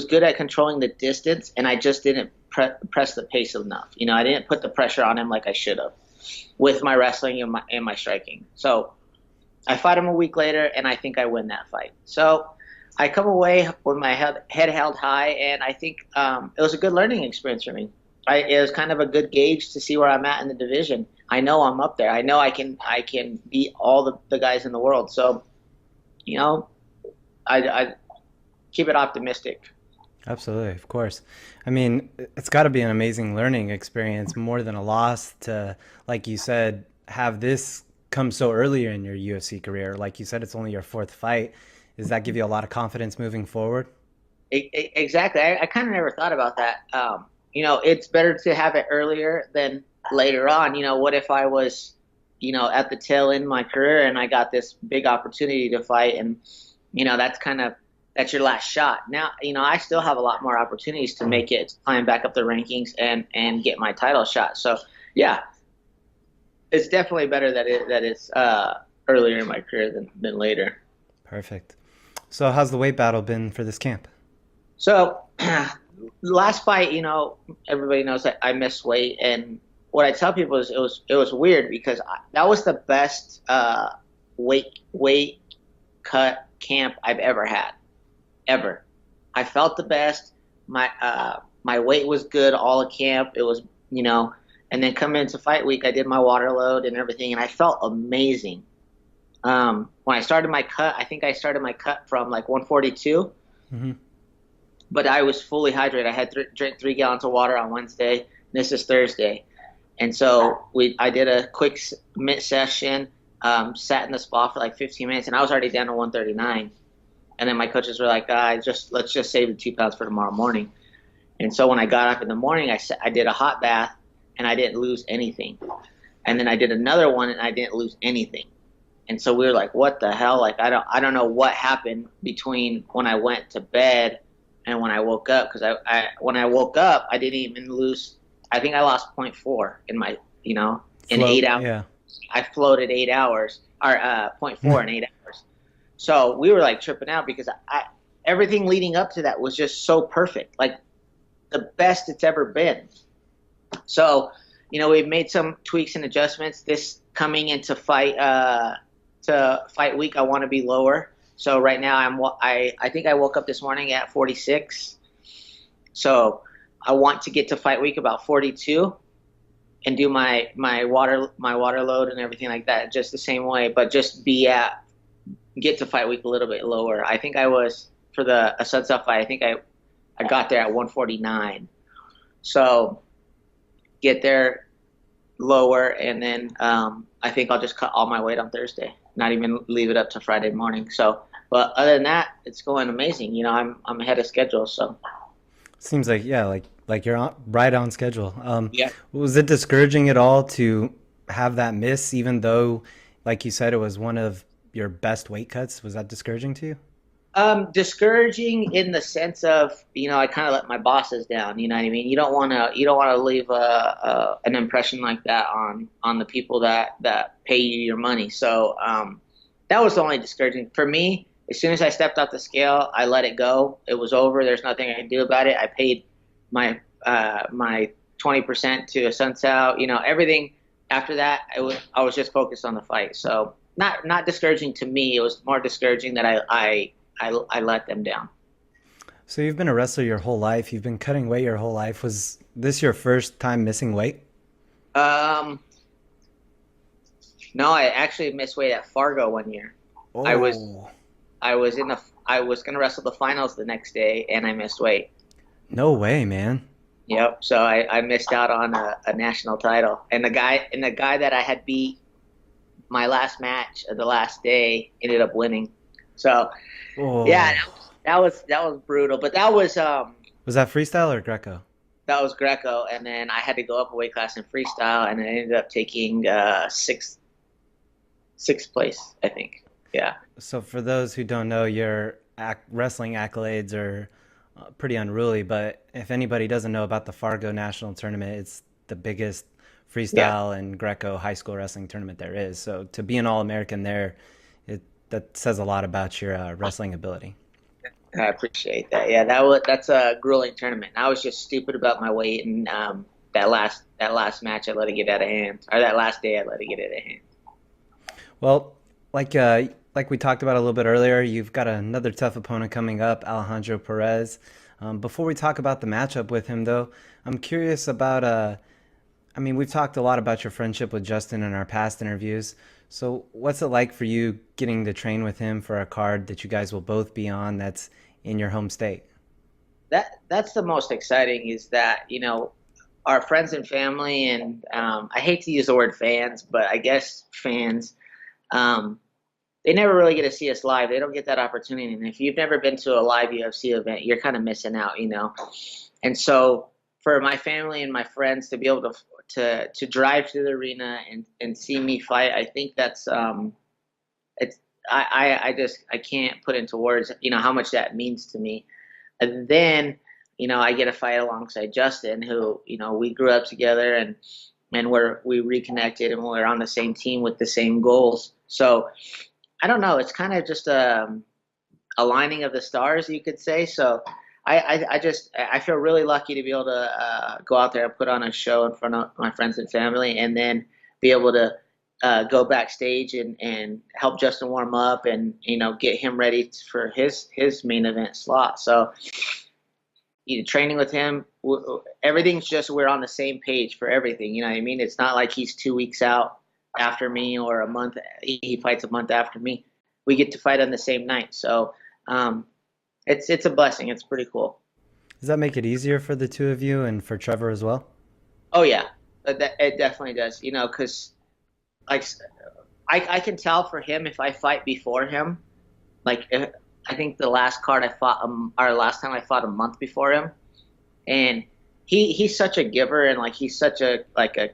good at controlling the distance, and I just didn't press the pace enough. I didn't put the pressure on him like I should have with my wrestling and my striking. So I fought him a week later, and I think I win that fight. So I come away with my head held high, and I think it was a good learning experience for me. It was kind of a good gauge to see where I'm at in the division. I know I'm up there. I know I can beat all the guys in the world. So, I keep it optimistic.
Absolutely, of course. I mean, it's got to be an amazing learning experience, more than a loss, to, like you said, have this come so earlier in your UFC career. Like you said, it's only your fourth fight. Does that give you a lot of confidence moving forward?
Exactly. I kind of never thought about that. It's better to have it earlier than later on. What if I was, at the tail end of my career and I got this big opportunity to fight, and, that's your last shot. Now, I still have a lot more opportunities to make it, climb back up the rankings and get my title shot. So, yeah, it's definitely better that it's earlier in my career than later.
Perfect. So how's the weight battle been for this camp?
So, last fight, everybody knows that I missed weight, and what I tell people is it was weird because that was the best weight cut camp I've ever had. Ever. I felt the best. My weight was good all of camp. It was, And then coming into fight week, I did my water load and everything, and I felt amazing. When I started my cut, I think I started my cut from like 142, but I was fully hydrated. I had drank 3 gallons of water on Wednesday. This is Thursday. And so I did a quick mid session, sat in the spa for like 15 minutes, and I was already down to 139. And then my coaches were like, let's just save the 2 pounds for tomorrow morning. And so when I got up in the morning, I did a hot bath, and I didn't lose anything. And then I did another one, and I didn't lose anything. And so we were like, what the hell? Like, I don't know what happened between when I went to bed and when I woke up. Because when I woke up, I didn't even lose. I think I lost 0.4 in my, in 8 hours.
Yeah.
I floated 8 hours, or 0.4 in 8 hours. So we were like tripping out because everything leading up to that was just so perfect. Like the best it's ever been. So, we've made some tweaks and adjustments. This coming into fight week, I want to be lower. So right now I think I woke up this morning at 46. So I want to get to fight week about 42 and do my water load and everything like that just the same way, but just get to fight week a little bit lower. I think I was for a Sunset fight. I think I got there at 149. So get there lower, and then I think I'll just cut all my weight on Thursday, not even leave it up to Friday morning. So, but other than that, it's going amazing. I'm ahead of schedule. So
Seems like, yeah, like you're right on schedule.
yeah.
Was it discouraging at all to have that miss, even though, like you said, it was one of your best weight cuts? Was that discouraging to you?
Discouraging in the sense of, I kind of let my bosses down. You know what I mean? You don't want to leave an impression like that on the people that pay you your money. So that was the only discouraging for me. As soon as I stepped off the scale, I let it go. It was over. There's nothing I can do about it. I paid my 20% to a sunset. Everything after that, I was just focused on the fight. So not discouraging to me. It was more discouraging that I let them down.
So you've been a wrestler your whole life. You've been cutting weight your whole life. Was this your first time missing weight?
No, I actually missed weight at Fargo one year.
Oh.
I was going to wrestle the finals the next day, and I missed weight.
No way, man.
Yep. So I missed out on a national title, and the guy that I had beat my last match of the last day ended up winning. So yeah, that was brutal. But that was
that freestyle or Greco?
That was Greco, and then I had to go up a weight class in freestyle, and I ended up taking sixth place, I think. Yeah.
So for those who don't know, your wrestling accolades are pretty unruly. But if anybody doesn't know about the Fargo National Tournament, it's the biggest freestyle and Greco high school wrestling tournament there is. So to be an All-American there, that says a lot about your wrestling ability.
I appreciate that. Yeah, that's a grueling tournament. I was just stupid about my weight, and that last match I let it get out of hand, or that last day I let it get out of hand.
Well, like we talked about a little bit earlier, you've got another tough opponent coming up, Alejandro Perez. Before we talk about the matchup with him, though, I'm curious about. We've talked a lot about your friendship with Justin in our past interviews. So what's it like for you getting to train with him for a card that you guys will both be on that's in your home state?
That's the most exciting, is that, our friends and family, and I hate to use the word fans, but I guess fans, they never really get to see us live. They don't get that opportunity. And if you've never been to a live UFC event, you're kind of missing out, And so for my family and my friends to be able to drive to the arena and see me fight, I think that's I can't put into words how much that means to me. And then I get a fight alongside Justin, who we grew up together, and we reconnected, and we're on the same team with the same goals. So I don't know, it's kind of just a aligning of the stars, you could say. So I feel really lucky to be able to go out there and put on a show in front of my friends and family, and then be able to go backstage and help Justin warm up, and get him ready for his main event slot. So training with him, everything's just we're on the same page for everything. You know what I mean? It's not like he's 2 weeks out after me or a month. He fights a month after me. We get to fight on the same night. So it's a blessing. It's pretty cool.
Does that make it easier for the two of you and for Trevor as well?
Oh yeah, it definitely does. You know, because like I can tell for him if I fight before him. Like I think the last card I fought, or last time I fought a month before him, and he's such a giver and like he's such a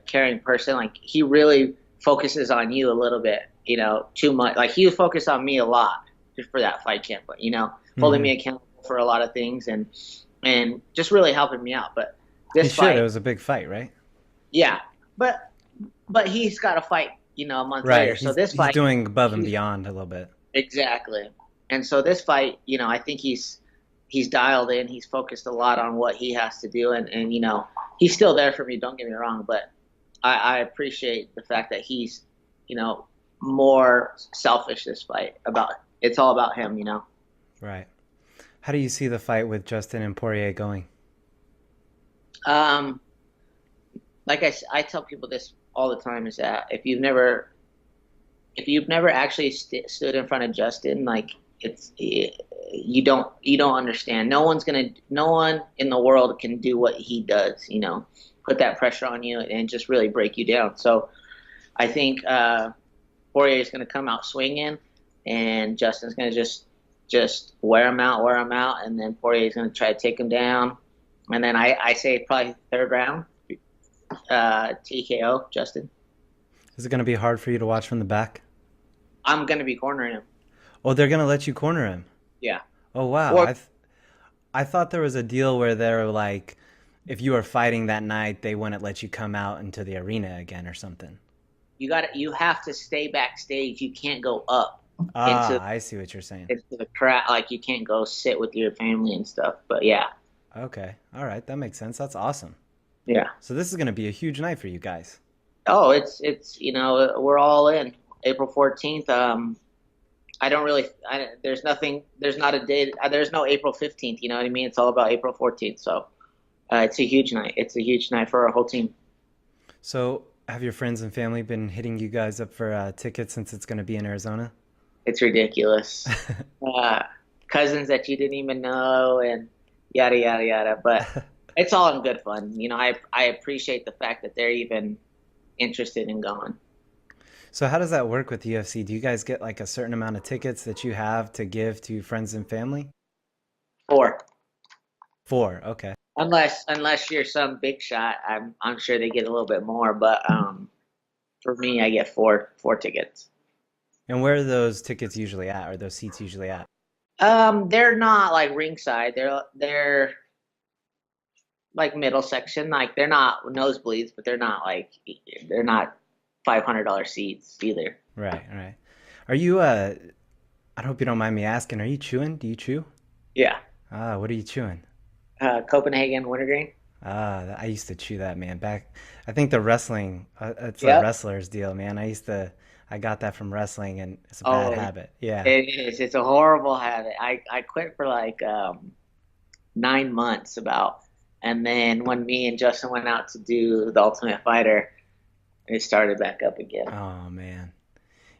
caring person. Like he really focuses on you a little bit, you know, too much. Like he would focus on me a lot just for that fight camp, but you know, holding me accountable for a lot of things and just really helping me out. But this fight,
it was a big fight, right?
Yeah, but he's got to fight, you know, a month
Right.
later. So this fight,
he's doing above and beyond a little bit.
Exactly. And so this fight, you know, I think he's dialed in. He's focused a lot on what he has to do, and you know, he's still there for me. Don't get me wrong, but I appreciate the fact that he's, you know, more selfish this fight. It's all about him, you know.
Right. How do you see the fight with Justin and Poirier going?
Like I tell people this all the time, is that if you've never actually stood in front of Justin, like you don't understand. No one in the world can do what he does, you know, put that pressure on you and just really break you down. So I think Poirier is going to come out swinging, and Justin's going to just wear him out, and then Poirier is going to try to take him down, and then I say probably third round, TKO Justin.
Is it going to be hard for you to watch from the back?
I'm going to be cornering him.
Oh, they're going to let you corner him?
Yeah.
Oh, wow. I thought there was a deal where they were like, if you were fighting that night, they wouldn't let you come out into the arena again or something.
You have to stay backstage. You can't go up.
I see what you're saying.
Into the crowd. Like, you can't go sit with your family and stuff. But yeah.
Okay. All right. That makes sense. That's awesome.
Yeah.
So this is going to be a huge night for you guys.
Oh, it's you know, we're all in. April 14th. There's not a day, there's no April 15th, you know what I mean? It's all about April 14th. So it's a huge night. It's a huge night for our whole team.
So have your friends and family been hitting you guys up for tickets since it's going to be in Arizona?
It's ridiculous. Cousins that you didn't even know and yada, yada, yada. But it's all in good fun. You know, I appreciate the fact that they're even interested in going.
So how does that work with the UFC? Do you guys get like a certain amount of tickets that you have to give to friends and family?
4.
Okay.
Unless you're some big shot, I'm sure they get a little bit more. But for me, I get 4 tickets.
And where are those tickets usually at? Or those seats usually at?
They're not like ringside. They're like middle section. Like they're not nosebleeds, but they're not $500 seats either.
Right. Are you I hope you don't mind me asking, are you chewing? Do you chew?
Yeah.
What are you chewing?
Copenhagen wintergreen.
I used to chew that, man. I think the wrestling, it's a wrestler's deal, man. I got that from wrestling, and it's a bad habit. Yeah.
It is. It's a horrible habit. I quit for like 9 months about, and then when me and Justin went out to do The Ultimate Fighter, it started back up again.
Oh man,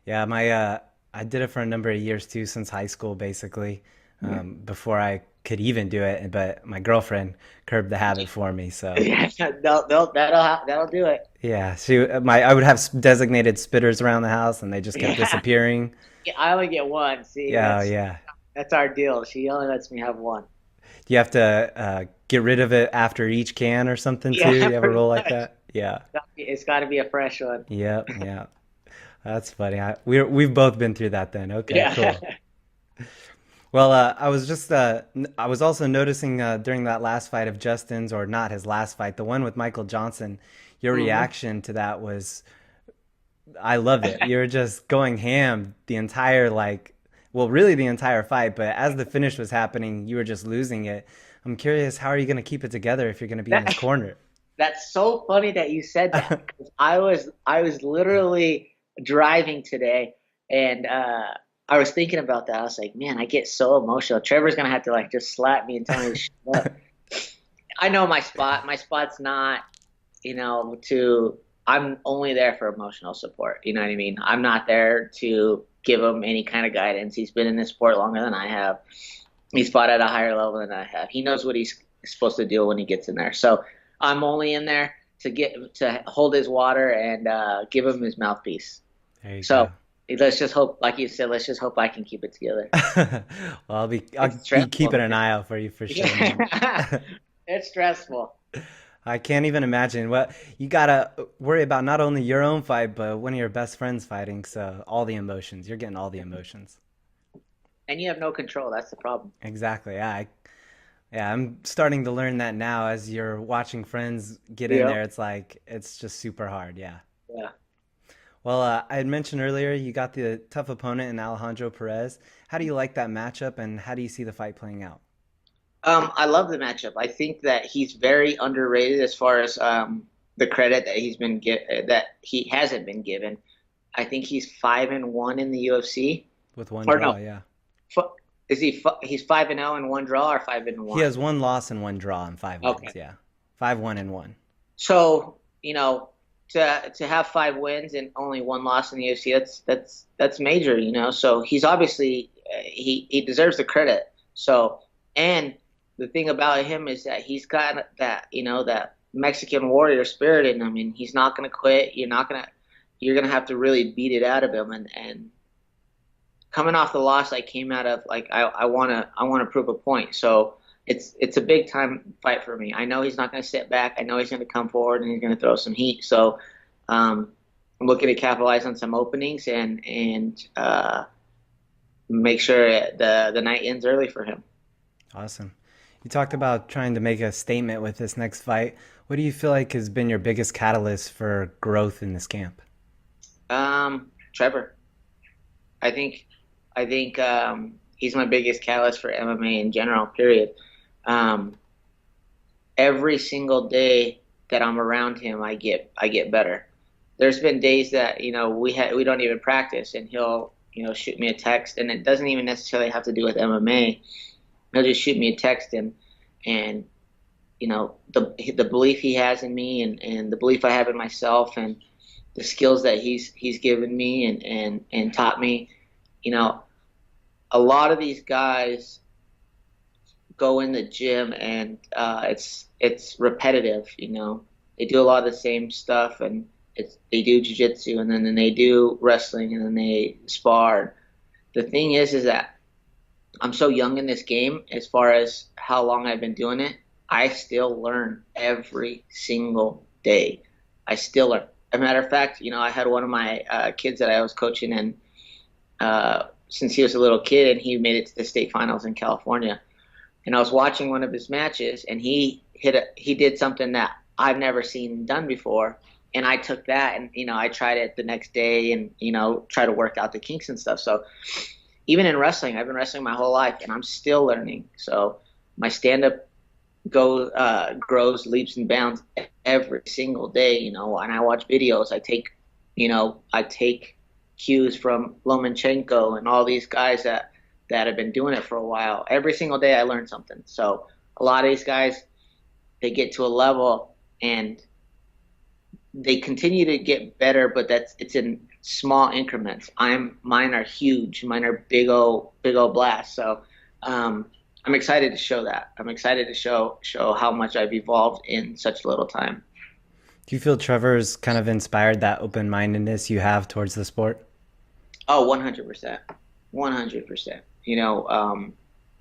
yeah. I did it for a number of years too, since high school, basically, before I could even do it. But my girlfriend curbed the habit for me. So
yeah, that'll do it.
Yeah, I would have designated spitters around the house, and they just kept disappearing.
Yeah, I only get one. See,
yeah.
That's our deal. She only lets me have one.
Do you have to get rid of it after each can or something too? You have a rule like that? Yeah.
It's got to be a fresh one.
Yeah. That's funny. We've both been through that then. Okay,
yeah.
Cool. Well, I was also noticing during that last fight of Justin's, or not his last fight, the one with Michael Johnson, your reaction to that was, I loved it. You were just going ham the entire really the entire fight, but as the finish was happening, you were just losing it. I'm curious, how are you going to keep it together if you're going to be in his corner?
That's so funny that you said that, because I was literally driving today, and I was thinking about that. I was like, man, I get so emotional. Trevor's gonna have to just slap me and tell me to shut up. I know my spot. My spot's not, I'm only there for emotional support. You know what I mean? I'm not there to give him any kind of guidance. He's been in this sport longer than I have. He's fought at a higher level than I have. He knows what he's supposed to do when he gets in there. So I'm only in there to hold his water and give him his mouthpiece.
There you
So
go.
let's just hope, like you said, let's just hope I can keep it together.
Well, I'll be
Stressful.
keeping an eye out for you for sure, man.
It's stressful.
I can't even imagine what you gotta worry about, not only your own fight, but one of your best friends fighting. So all the emotions, you're getting all the emotions.
And you have no control. That's the problem.
Exactly. Yeah, I'm starting to learn that now as you're watching friends get in
Yeah.
there. It's like it's just super hard. Yeah.
Yeah.
Well, I had mentioned earlier you got the tough opponent in Alejandro Perez. How do you like that matchup, and how do you see the fight playing out?
I love the matchup. I think that he's very underrated as far as the credit that that he hasn't been given. I think he's 5-1 in the UFC.
With one
Or
draw,
no,
yeah.
is he's 5-0 in one draw or 5 and
He
1?
has one loss and one draw and five wins.
Okay.
Yeah, 5-1-1.
So to have 5 wins and only one loss in the UFC, that's major. So he's obviously he deserves the credit. So and the thing about him is that he's got that Mexican warrior spirit in him, and he's not going to quit. You're gonna have to really beat it out of him. And coming off the loss I came out of, like I wanna prove a point. So it's a big time fight for me. I know he's not going to sit back. I know he's going to come forward and he's going to throw some heat. So I'm looking to capitalize on some openings and make sure the night ends early for him.
Awesome. You talked about trying to make a statement with this next fight. What do you feel like has been your biggest catalyst for growth in this camp?
Trevor. I think he's my biggest catalyst for MMA in general. Period. Every single day that I'm around him, I get better. There's been days that we don't even practice, and he'll shoot me a text, and it doesn't even necessarily have to do with MMA. He'll just shoot me a text, and the belief he has in me, and the belief I have in myself, and the skills that he's given me and taught me. A lot of these guys go in the gym and it's repetitive. They do a lot of the same stuff, and they do jiu-jitsu, and then they do wrestling, and then they spar. The thing is that I'm so young in this game as far as how long I've been doing it. I still learn every single day. I still learn. As a matter of fact, I had one of my kids that I was coaching, and since he was a little kid, and he made it to the state finals in California. And I was watching one of his matches, and he did something that I've never seen done before. And I took that, and I tried it the next day, and try to work out the kinks and stuff. So even in wrestling, I've been wrestling my whole life, and I'm still learning. So my stand-up grows leaps and bounds every single day. And I watch videos. I take cues from Lomachenko and all these guys that have been doing it for a while. Every single day I learn something. So a lot of these guys, they get to a level and they continue to get better, but it's in small increments. Mine are huge. Mine are big old blasts. So I'm excited to show that. I'm excited to show how much I've evolved in such little time.
Do you feel Trevor's kind of inspired that open-mindedness you have towards the sport?
Oh, 100%. 100%.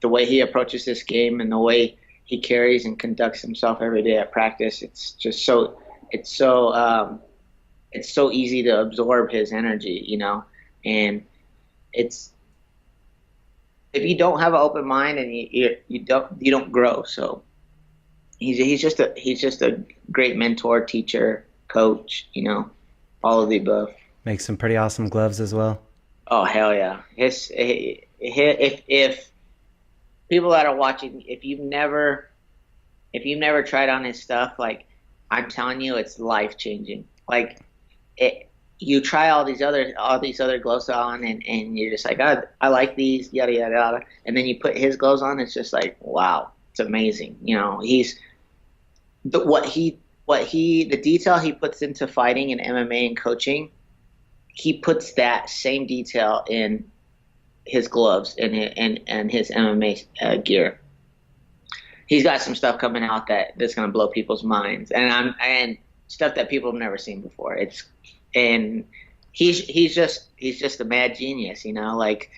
The way he approaches this game and the way he carries and conducts himself every day at practice, it's just so easy to absorb his energy, and it's, if you don't have an open mind and you don't grow. So he's just a great mentor, teacher, coach, all of the above.
Makes some pretty awesome gloves as well.
Oh, hell yeah. If people that are watching, if you've never tried on his stuff, like, I'm telling you, it's life changing. Like, you try all these other gloves on, and you're just like, I like these, yada yada yada, and then you put his gloves on, it's just like, wow, it's amazing. The detail he puts into fighting and MMA and coaching, he puts that same detail in his gloves and his MMA gear. He's got some stuff coming out that's going to blow people's minds, and stuff that people have never seen before. And he's just a mad genius, like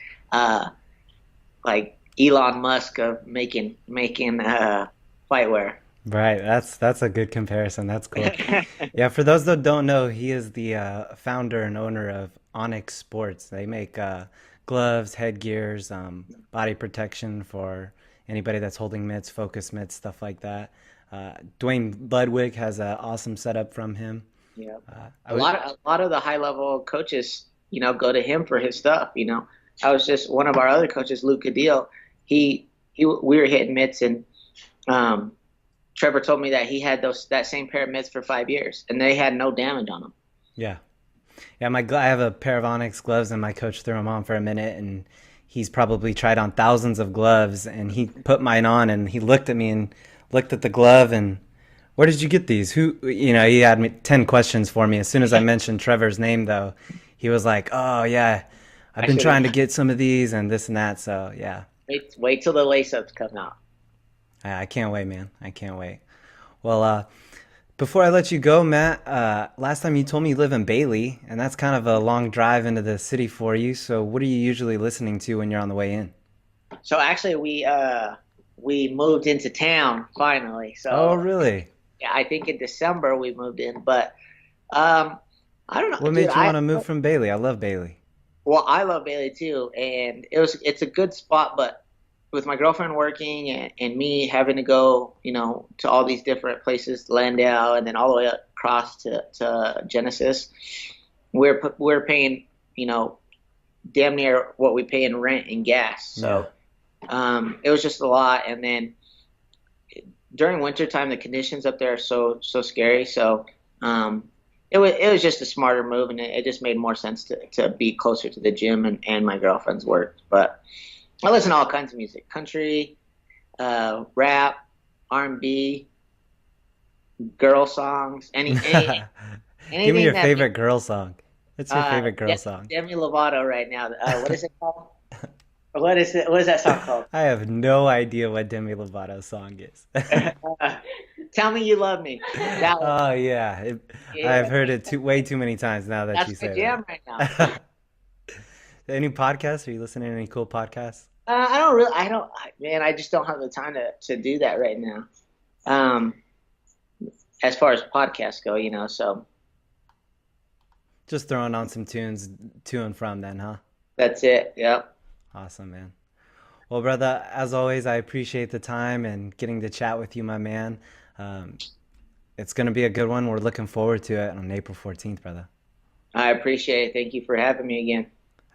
Elon Musk of making fightwear.
Right, that's a good comparison. That's cool. Yeah, for those that don't know, he is the founder and owner of Onyx Sports. They make gloves, headgears, body protection for anybody that's holding mitts, focus mitts, stuff like that. Dwayne Ludwig has an awesome setup from him.
Yeah,
I
a
would,
lot of the high level coaches, go to him for his stuff. I was just one of our other coaches, Luke Cadillo. We were hitting mitts, and Trevor told me that he had that same pair of mitts for 5 years, and they had no damage on them.
yeah, yeah. I have a pair of Onyx gloves, and my coach threw them on for a minute, and he's probably tried on thousands of gloves, and he put mine on, and he looked at me and looked at the glove, and where did you get these? Who, he had 10 questions for me. As soon as I mentioned Trevor's name, though, he was like, oh, yeah, I've been trying to get some of these and this and that. So, yeah.
Wait till the lace-ups come out.
I can't wait, man. I can't wait. Well, before I let you go, Matt, last time you told me you live in Bailey, and that's kind of a long drive into the city for you. So what are you usually listening to when you're on the way in?
So actually, we moved into town finally. So
Oh, really?
yeah, I think in December we moved in, but I don't know.
What made you want to move from Bailey? I love Bailey.
Well, I love Bailey too, and it's a good spot, but with my girlfriend working and me having to go, to all these different places, Landau, and then all the way across to Genesis, we're paying, damn near what we pay in rent and gas. So it was just a lot, and then during wintertime, the conditions up there are so scary. So it was just a smarter move, and it just made more sense to be closer to the gym and my girlfriend's work. But I listen to all kinds of music: country, rap, R&B, girl songs, anything.
Give me your favorite girl song. What's your favorite girl song?
Demi Lovato right now. What is it called? What is it? What is that song called?
I have no idea what Demi Lovato's song is.
Tell Me You Love Me. That one.
Oh yeah. I've heard it way too many times now that you
That's
say
my jam
that.
right now.
Any podcasts? Are you listening to any cool podcasts?
Man, I just don't have the time to do that right now. As far as podcasts go, so
Just throwing on some tunes to and from then, huh?
that's it. Yep.
Awesome, man. Well, brother, as always, I appreciate the time and getting to chat with you, my man. Um, it's going to be a good one. We're looking forward to it on April 14th, brother.
I appreciate it. Thank you for having me again.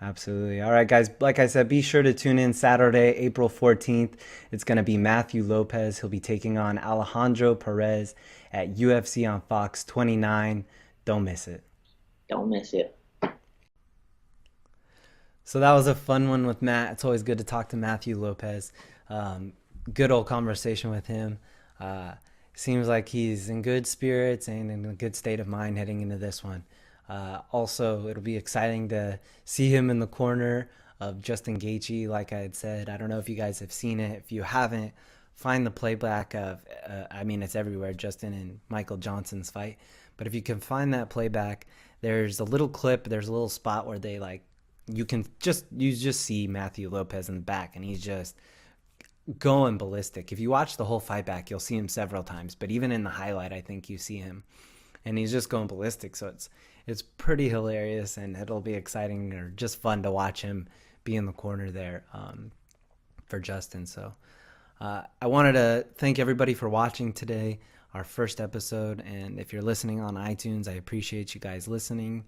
Absolutely. All right, guys. Like I said, be sure to tune in Saturday, April 14th. It's going to be Matthew Lopez. He'll be taking on Alejandro Perez at UFC on Fox 29. Don't miss it.
Don't miss it.
So that was a fun one with Matt. It's always good to talk to Matthew Lopez. Good old conversation with him. Seems like he's in good spirits and in a good state of mind heading into this one. Also, it'll be exciting to see him in the corner of Justin Gaethje. Like I had said, I don't know if you guys have seen it. If you haven't, find the playback of, it's everywhere, Justin and Michael Johnson's fight. But if you can find that playback, there's a little clip, there's a little spot where they you just see Matthew Lopez in the back, and he's just going ballistic. If you watch the whole fight back, you'll see him several times, but even in the highlight, I think you see him, and he's just going ballistic. So it's pretty hilarious, and it'll be exciting or just fun to watch him be in the corner there for Justin. So I wanted to thank everybody for watching today, our first episode, and if you're listening on iTunes, I appreciate you guys listening.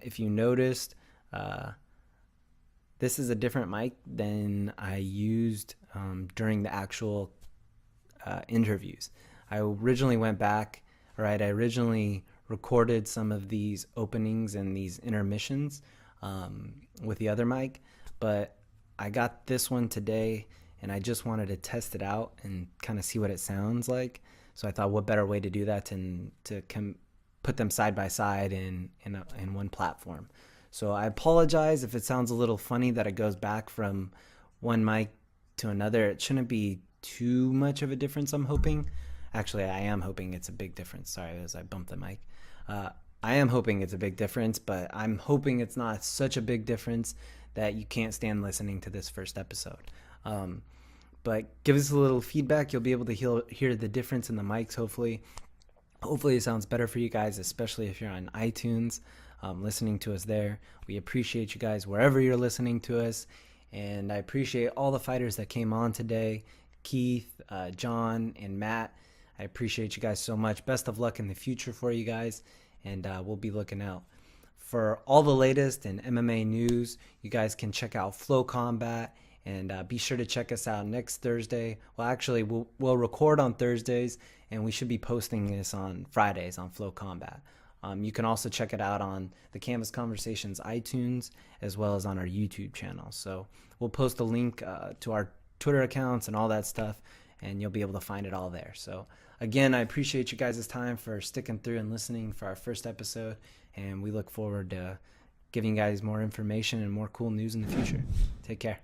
If you noticed, this is a different mic than I used during the actual interviews. I originally recorded some of these openings and these intermissions with the other mic, but I got this one today, and I just wanted to test it out and kind of see what it sounds like. So I thought, what better way to do that than to put them side by side in one platform. So I apologize if it sounds a little funny that it goes back from one mic to another. It shouldn't be too much of a difference, I'm hoping. Actually, I am hoping it's a big difference. Sorry, as I bumped the mic. I am hoping it's a big difference, but I'm hoping it's not such a big difference that you can't stand listening to this first episode. But give us a little feedback. You'll be able to hear the difference in the mics, hopefully. Hopefully it sounds better for you guys, especially if you're on iTunes listening to us there. We appreciate you guys wherever you're listening to us. And I appreciate all the fighters that came on today. Keith, John, and Matt. I appreciate you guys so much. Best of luck in the future for you guys. And we'll be looking out. For all the latest in MMA news, you guys can check out Flow Combat. And be sure to check us out next Thursday. Well, actually, we'll record on Thursdays, and we should be posting this on Fridays on Flow Combat. You can also check it out on the Canvas Conversations iTunes, as well as on our YouTube channel. So we'll post a link to our Twitter accounts and all that stuff, and you'll be able to find it all there. So again, I appreciate you guys' time for sticking through and listening for our first episode, and we look forward to giving you guys more information and more cool news in the future. Take care.